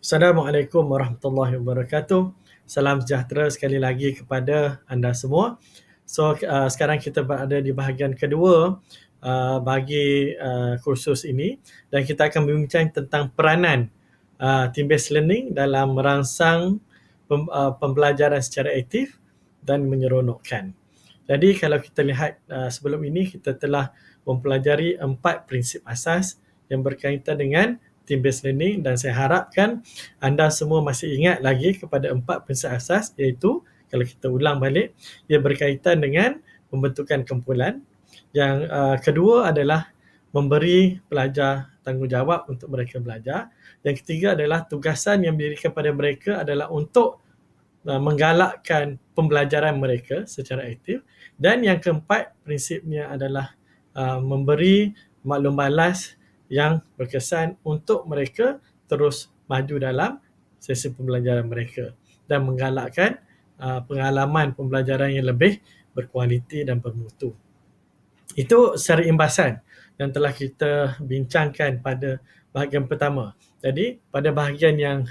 Assalamualaikum warahmatullahi wabarakatuh. Salam sejahtera sekali lagi kepada anda semua. Sekarang kita berada di bahagian kedua bagi kursus ini dan kita akan berbincang tentang peranan team-based learning dalam merangsang pembelajaran secara aktif dan menyeronokkan. Jadi kalau kita lihat sebelum ini kita telah mempelajari 4 prinsip asas yang berkaitan dengan team-based learning dan saya harapkan anda semua masih ingat lagi kepada 4 prinsip asas, iaitu kalau kita ulang balik, ia berkaitan dengan pembentukan kumpulan. Yang kedua adalah memberi pelajar tanggungjawab untuk mereka belajar. Yang ketiga adalah tugasan yang diberikan kepada mereka adalah untuk menggalakkan pembelajaran mereka secara aktif. Dan yang keempat prinsipnya adalah memberi maklum balas yang berkesan untuk mereka terus maju dalam sesi pembelajaran mereka dan menggalakkan pengalaman pembelajaran yang lebih berkualiti dan bermutu. Itu secara imbasan yang telah kita bincangkan pada bahagian pertama. Jadi pada bahagian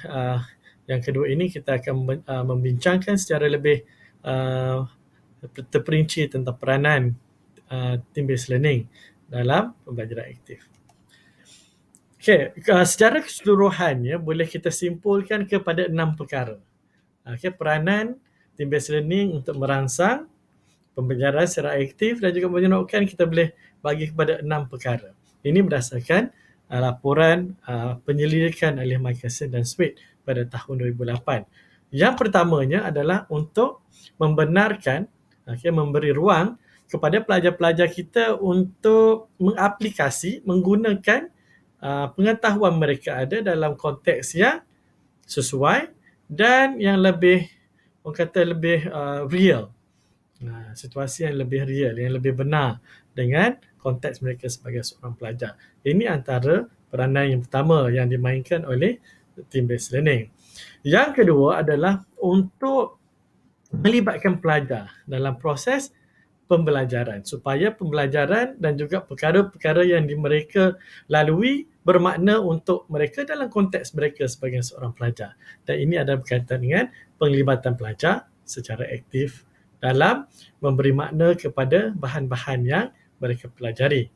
yang kedua ini kita akan membincangkan secara lebih terperinci tentang peranan team-based learning dalam pembelajaran aktif. Okey, secara keseluruhannya boleh kita simpulkan kepada 6 perkara. Peranan team-based learning untuk merangsang pembelajaran secara aktif dan juga menyeronokkan kita boleh bagi kepada 6 perkara. Ini berdasarkan laporan penyelidikan oleh Michelson dan Sweet pada tahun 2008. Yang pertamanya adalah untuk membenarkan, memberi ruang kepada pelajar-pelajar kita untuk mengaplikasi, menggunakan pengetahuan mereka ada dalam konteks yang sesuai dan yang lebih, orang kata lebih real. Situasi yang lebih real, yang lebih benar dengan konteks mereka sebagai seorang pelajar. Ini antara peranan yang pertama yang dimainkan oleh team-based learning. Yang kedua adalah untuk melibatkan pelajar dalam proses pembelajaran supaya pembelajaran dan juga perkara-perkara yang mereka lalui bermakna untuk mereka dalam konteks mereka sebagai seorang pelajar. Dan ini ada berkaitan dengan penglibatan pelajar secara aktif dalam memberi makna kepada bahan-bahan yang mereka pelajari.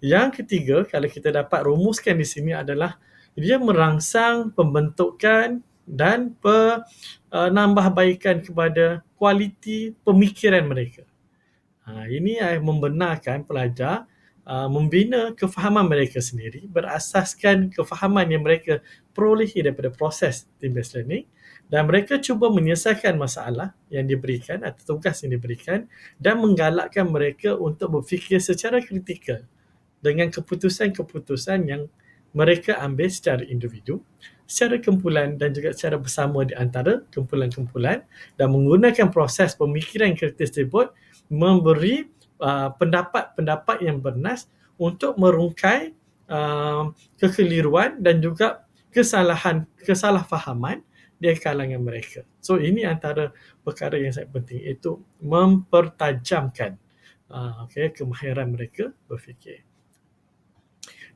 Yang ketiga, kalau kita dapat rumuskan di sini adalah dia merangsang pembentukan dan penambahbaikan kepada kualiti pemikiran mereka. Ini membenarkan pelajar membina kefahaman mereka sendiri berasaskan kefahaman yang mereka perolehi daripada proses team-based learning dan mereka cuba menyelesaikan masalah yang diberikan atau tugas yang diberikan dan menggalakkan mereka untuk berfikir secara kritikal dengan keputusan-keputusan yang mereka ambil secara individu, secara kumpulan dan juga secara bersama di antara kumpulan-kumpulan dan menggunakan proses pemikiran kritis tersebut memberi pendapat-pendapat yang bernas untuk merungkai kekeliruan dan juga kesalahfahaman di kalangan mereka. So ini antara perkara yang sangat penting, iaitu mempertajamkan kemahiran mereka berfikir.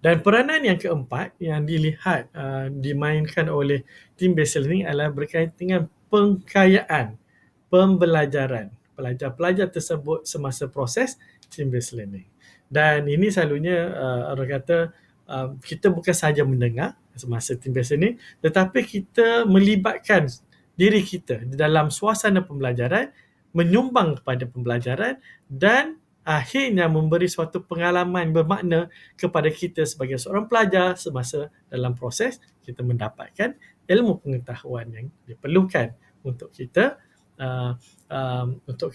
Dan peranan yang keempat yang dilihat dimainkan oleh team-based learning adalah berkaitan dengan pengkayaan pembelajaran pelajar-pelajar tersebut semasa proses team-based learning. Dan ini selalunya orang kata kita bukan sahaja mendengar semasa team-based learning, tetapi kita melibatkan diri kita di dalam suasana pembelajaran, menyumbang kepada pembelajaran dan akhirnya memberi suatu pengalaman bermakna kepada kita sebagai seorang pelajar semasa dalam proses kita mendapatkan ilmu pengetahuan yang diperlukan untuk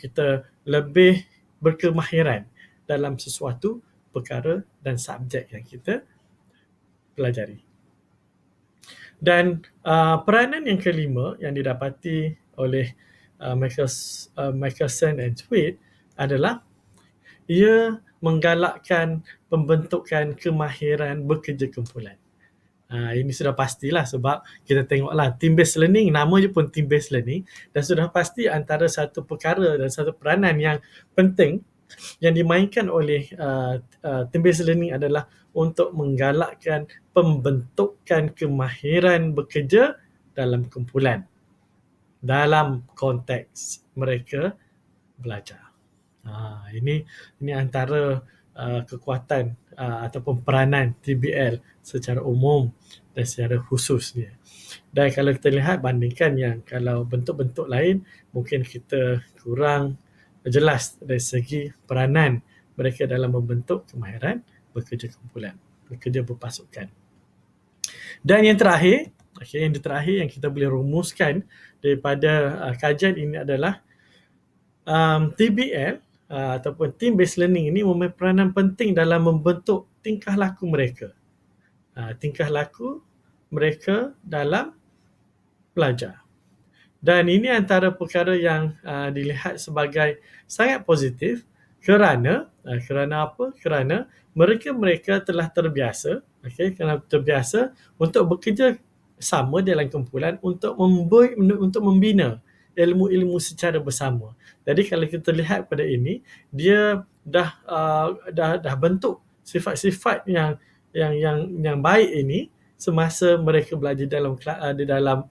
kita lebih berkemahiran dalam sesuatu perkara dan subjek yang kita pelajari. Dan peranan yang kelima yang didapati oleh Michelson and Sweet adalah ia menggalakkan pembentukan kemahiran bekerja kumpulan. Ini sudah pastilah sebab kita tengoklah team-based learning, nama je pun team-based learning, dan sudah pasti antara satu perkara dan satu peranan yang penting yang dimainkan oleh team-based learning adalah untuk menggalakkan pembentukan kemahiran bekerja dalam kumpulan dalam konteks mereka belajar. Ini antara kekuatan ataupun peranan TBL secara umum dan secara khususnya. Dan kalau kita lihat bandingkan yang kalau bentuk-bentuk lain, mungkin kita kurang jelas dari segi peranan mereka dalam membentuk kemahiran bekerja kumpulan, bekerja berpasukan. Dan yang terakhir, yang terakhir yang kita boleh rumuskan daripada kajian ini adalah TBL ataupun team based learning ini mempunyai peranan penting dalam membentuk tingkah laku mereka. Tingkah laku mereka dalam belajar. Dan ini antara perkara yang dilihat sebagai sangat positif kerana apa? Kerana mereka telah terbiasa, untuk bekerja sama dalam kumpulan untuk membina ilmu-ilmu secara bersama. Jadi kalau kita lihat pada ini, dia dah bentuk sifat-sifat yang baik ini semasa mereka belajar di dalam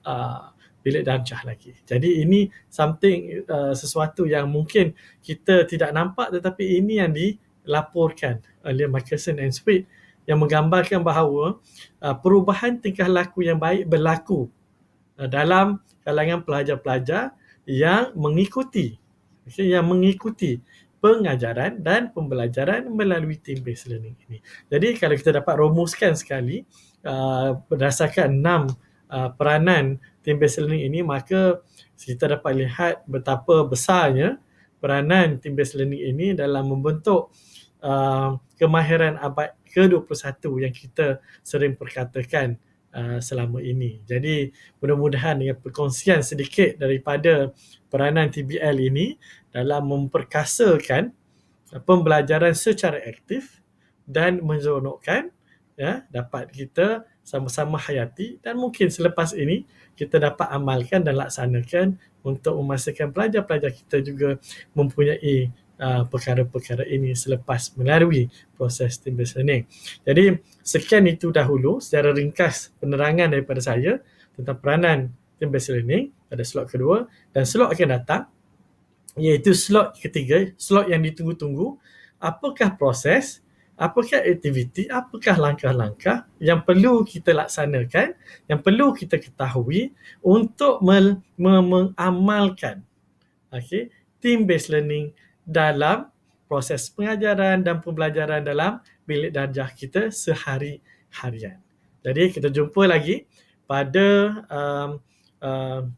bilik darjah lagi. Jadi ini something sesuatu yang mungkin kita tidak nampak, tetapi ini yang dilaporkan oleh Michelson and Sweet yang menggambarkan bahawa perubahan tingkah laku yang baik berlaku dalam kalangan pelajar-pelajar yang mengikuti pengajaran dan pembelajaran melalui team based learning ini. Jadi kalau kita dapat rumuskan sekali berdasarkan 6 peranan team based learning ini, maka kita dapat lihat betapa besarnya peranan team based learning ini dalam membentuk kemahiran abad ke-21 yang kita sering perkatakan selama ini. Jadi mudah-mudahan dengan perkongsian sedikit daripada peranan TBL ini dalam memperkasakan pembelajaran secara aktif dan menyeronokkan, dapat kita sama-sama hayati, dan mungkin selepas ini kita dapat amalkan dan laksanakan untuk memastikan pelajar-pelajar kita juga mempunyai perkara-perkara ini selepas melalui proses team based learning. Jadi sekian itu dahulu secara ringkas penerangan daripada saya tentang peranan team based learning pada slot kedua, dan slot akan datang iaitu slot ketiga, slot yang ditunggu-tunggu. Apakah proses, apakah aktiviti, apakah langkah-langkah yang perlu kita laksanakan, yang perlu kita ketahui untuk mengamalkan team based learning dalam proses pengajaran dan pembelajaran dalam bilik darjah kita sehari-harian. Jadi kita jumpa lagi pada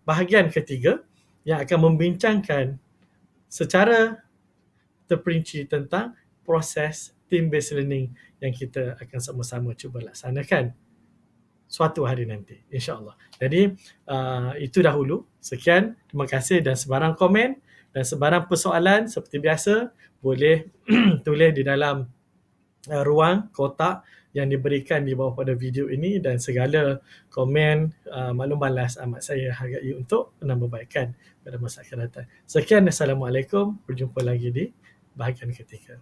bahagian ketiga yang akan membincangkan secara terperinci tentang proses team based learning yang kita akan sama-sama cuba laksanakan suatu hari nanti, insya-Allah. Jadi itu dahulu. Sekian, terima kasih, dan sebarang komen dan sebarang persoalan seperti biasa boleh tulis di dalam ruang kotak yang diberikan di bawah pada video ini, dan segala komen, maklum balas amat saya hargai untuk penambahbaikan pada masa akan datang. Sekian, Assalamualaikum. Berjumpa lagi di bahagian ketiga.